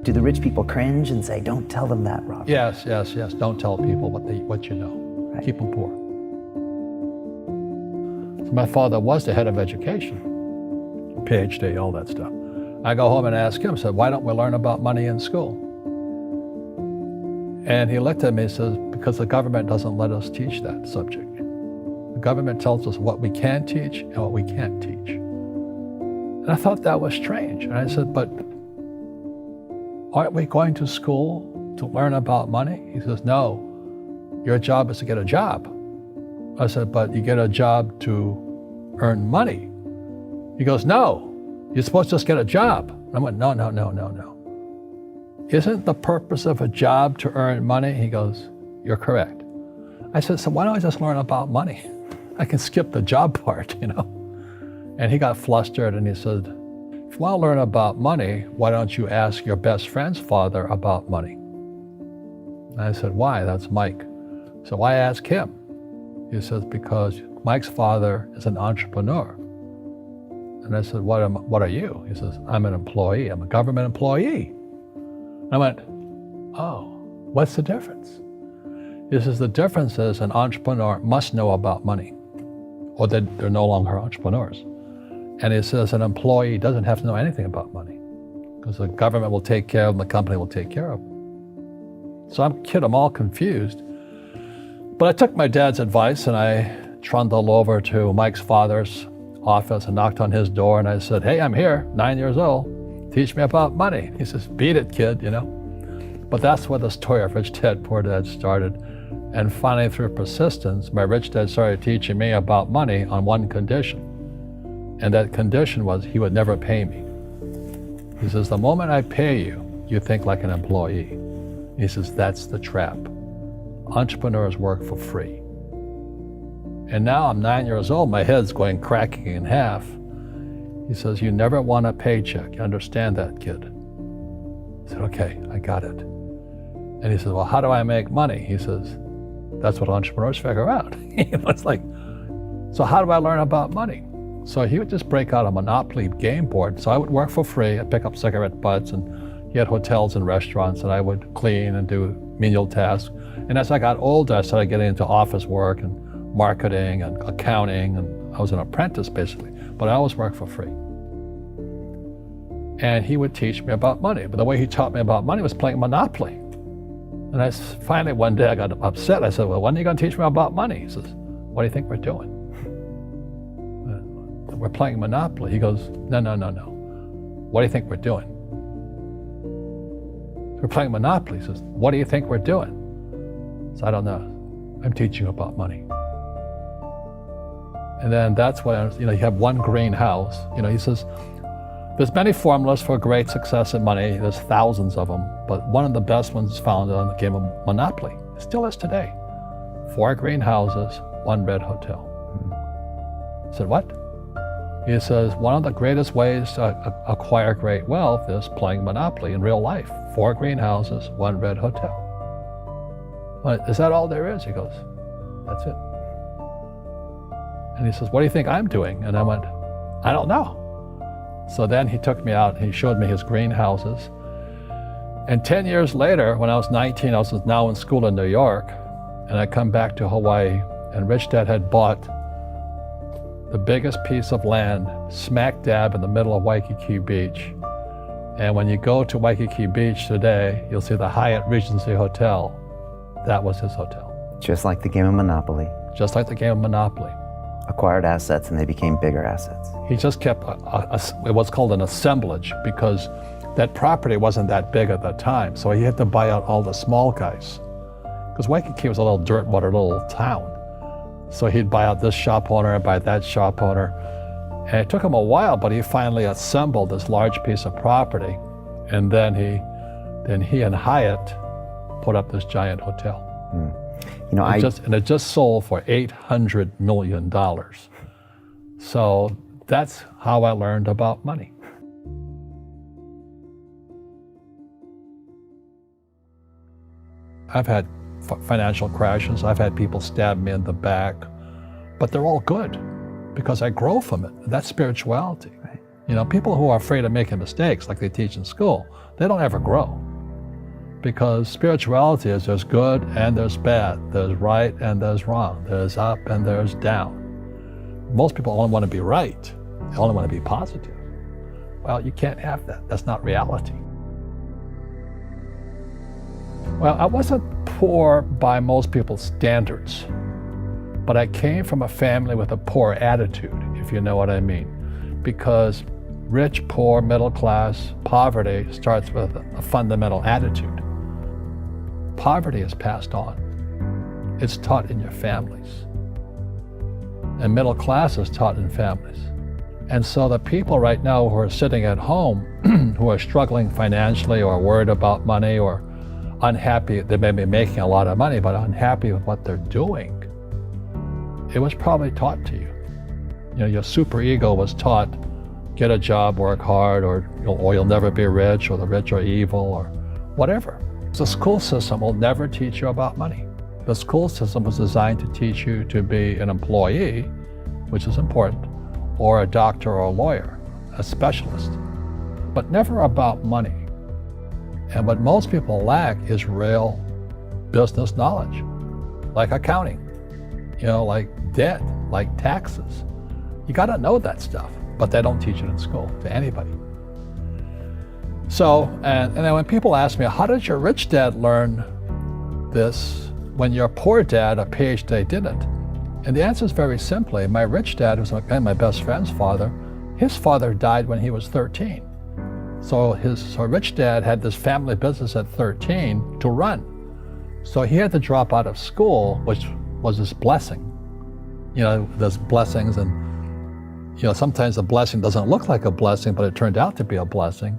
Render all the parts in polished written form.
Do the rich people cringe and say, don't tell them that, Robert? Yes. Don't tell people what you know. Right. Keep them poor. So my father was the head of education, PhD, all that stuff. I go home and ask him, said, why don't we learn about money in school? And he looked at me and says, because the government doesn't let us teach that subject. The government tells us what we can teach and what we can't teach. And I thought that was strange. And I said, but aren't we going to school to learn about money? He says, no, your job is to get a job. I said, but you get a job to earn money. He goes, no, you're supposed to just get a job. I went, no. Isn't the purpose of a job to earn money? He goes, you're correct. I said, so why don't I just learn about money? I can skip the job part, you know? And he got flustered and he said, if you want to learn about money, why don't you ask your best friend's father about money? And I said, why? That's Mike. So I asked him. He says, because Mike's father is an entrepreneur. And I said, what are you? He says, I'm an employee. I'm a government employee. I went, oh, what's the difference? He says, the difference is an entrepreneur must know about money, or they're no longer entrepreneurs. And he says an employee doesn't have to know anything about money, because the government will take care of them, the company will take care of them. So I'm all confused. But I took my dad's advice and I trundled over to Mike's father's office and knocked on his door and I said, hey, I'm here, 9 years old. Teach me about money. He says, beat it, kid, you know. But that's where the story of Rich Dad, Poor Dad started. And finally, through persistence, my rich dad started teaching me about money on one condition. And that condition was he would never pay me. He says, the moment I pay you, you think like an employee. He says, that's the trap. Entrepreneurs work for free. And now I'm 9 years old, my head's going cracking in half. He says, you never want a paycheck. You understand that, kid? I said, okay, I got it. And he says, well, how do I make money? He says, that's what entrepreneurs figure out. It's like, so how do I learn about money? So he would just break out a Monopoly game board. So I would work for free. I'd pick up cigarette butts, and he had hotels and restaurants, and I would clean and do menial tasks. And as I got older, I started getting into office work and marketing and accounting, and I was an apprentice basically, but I always worked for free. And he would teach me about money, but the way he taught me about money was playing Monopoly. And finally one day I got upset. I said, well, when are you going to teach me about money? He says, what do you think we're doing? We're playing Monopoly. He goes, no. What do you think we're doing? We're playing Monopoly. He says, what do you think we're doing? So I don't know. I'm teaching you about money. And then that's when, you have one greenhouse. He says, there's many formulas for great success in money. There's thousands of them, but one of the best ones is found on the game of Monopoly. It still is today. 4 greenhouses, 1 red hotel. I said, what? He says, one of the greatest ways to acquire great wealth is playing Monopoly in real life. 4 greenhouses, 1 red hotel. Well, is that all there is? He goes, that's it. And he says, what do you think I'm doing? And I went, I don't know. So then he took me out and he showed me his greenhouses. And 10 years later, when I was 19, I was now in school in New York, and I come back to Hawaii, and Rich Dad had bought the biggest piece of land smack dab in the middle of Waikiki Beach. And when you go to Waikiki Beach today, you'll see the Hyatt Regency Hotel. That was his hotel. Just like the game of Monopoly. Just like the game of Monopoly. Acquired assets and they became bigger assets. He just kept what's called an assemblage, because that property wasn't that big at that time. So he had to buy out all the small guys. Because Waikiki was a little dirt water little town. So he'd buy out this shop owner and buy that shop owner. And it took him a while, but he finally assembled this large piece of property. And then he and Hyatt put up this giant hotel. And it just sold for $800 million. So that's how I learned about money. I've had financial crashes. I've had people stab me in the back, but they're all good because I grow from it. That's spirituality. Right. People who are afraid of making mistakes, like they teach in school, they don't ever grow. Because spirituality is there's good and there's bad, there's right and there's wrong, there's up and there's down. Most people only want to be right, they only want to be positive. Well, you can't have that. That's not reality. Well, I wasn't poor by most people's standards, but I came from a family with a poor attitude, if you know what I mean. Because rich, poor, middle class, poverty starts with a fundamental attitude. Poverty is passed on. It's taught in your families. And middle class is taught in families. And so the people right now who are sitting at home, who are struggling financially or worried about money or unhappy, they may be making a lot of money, but unhappy with what they're doing, it was probably taught to you. Your super ego was taught, get a job, work hard, or you'll never be rich, or the rich are evil, or whatever. The school system will never teach you about money. The school system was designed to teach you to be an employee, which is important, or a doctor or a lawyer, a specialist, but never about money. And what most people lack is real business knowledge, like accounting, like debt, like taxes. You got to know that stuff, but they don't teach it in school to anybody. So, and then when people ask me, how did your rich dad learn this when your poor dad, a PhD, didn't? And the answer is very simply, my rich dad, who's my best friend's father, his father died when he was 13. So his rich dad had this family business at 13 to run. So he had to drop out of school, which was his blessing. There's blessings, and sometimes the blessing doesn't look like a blessing, but it turned out to be a blessing.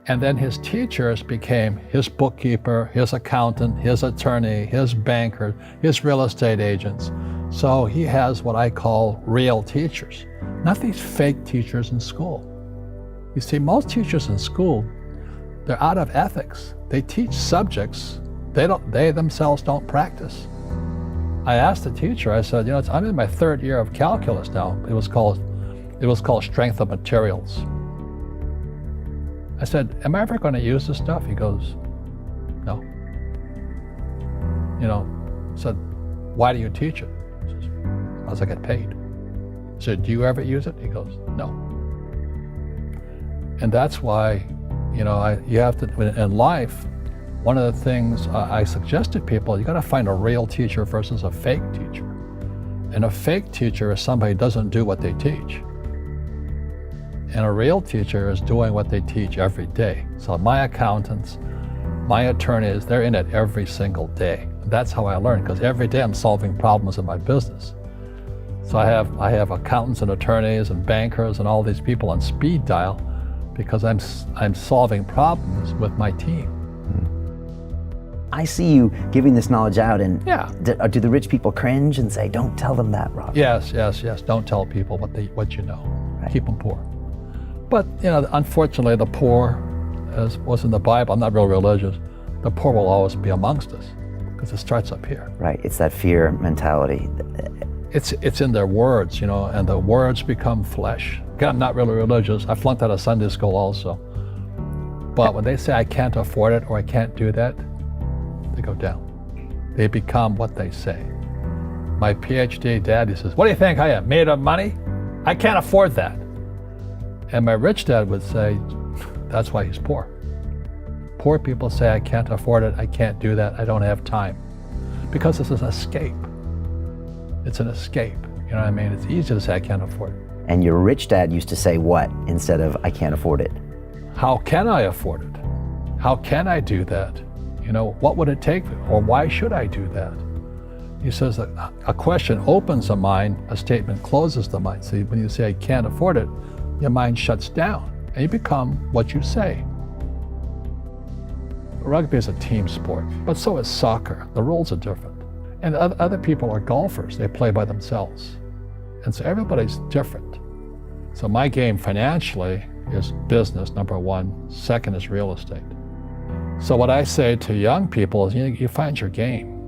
And then his teachers became his bookkeeper, his accountant, his attorney, his banker, his real estate agents. So he has what I call real teachers, not these fake teachers in school. You see, most teachers in school, they're out of ethics. They teach subjects they themselves don't practice. I asked the teacher, I said, I'm in my third year of calculus now. It was called strength of materials. I said, am I ever going to use this stuff? He goes, no. I said, why do you teach it? He says, because I get paid. I said, do you ever use it? He goes, no. And that's why, you have to, in life, one of the things I suggest to people, you got to find a real teacher versus a fake teacher. And a fake teacher is somebody who doesn't do what they teach. And a real teacher is doing what they teach every day. So my accountants, my attorneys, they're in it every single day. That's how I learn, because every day I'm solving problems in my business. So I have accountants and attorneys and bankers and all these people on speed dial because I'm solving problems with my team. I see you giving this knowledge out, and yeah. Do the rich people cringe and say, don't tell them that, Rob? Yes. Don't tell people what you know. Right. Keep them poor. But, unfortunately, the poor, as was in the Bible, I'm not real religious, the poor will always be amongst us because it starts up here. Right, it's that fear mentality. It's in their words, and the words become flesh. Again, I'm not really religious. I flunked out of Sunday school also. But when they say I can't afford it or I can't do that, they go down. They become what they say. My PhD daddy says, what do you think I am, made of money? I can't afford that. And my rich dad would say, that's why he's poor. Poor people say, I can't afford it, I can't do that, I don't have time. Because it's an escape. It's an escape, you know what I mean? It's easy to say, I can't afford it. And your rich dad used to say what instead of, I can't afford it? How can I afford it? How can I do that? What would it take, or why should I do that? He says that a question opens the mind, a statement closes the mind. So when you say, I can't afford it, your mind shuts down and you become what you say. Rugby is a team sport, but so is soccer. The rules are different. And other people are golfers. They play by themselves. And so everybody's different. So my game financially is business, number one. Second is real estate. So what I say to young people is, you find your game.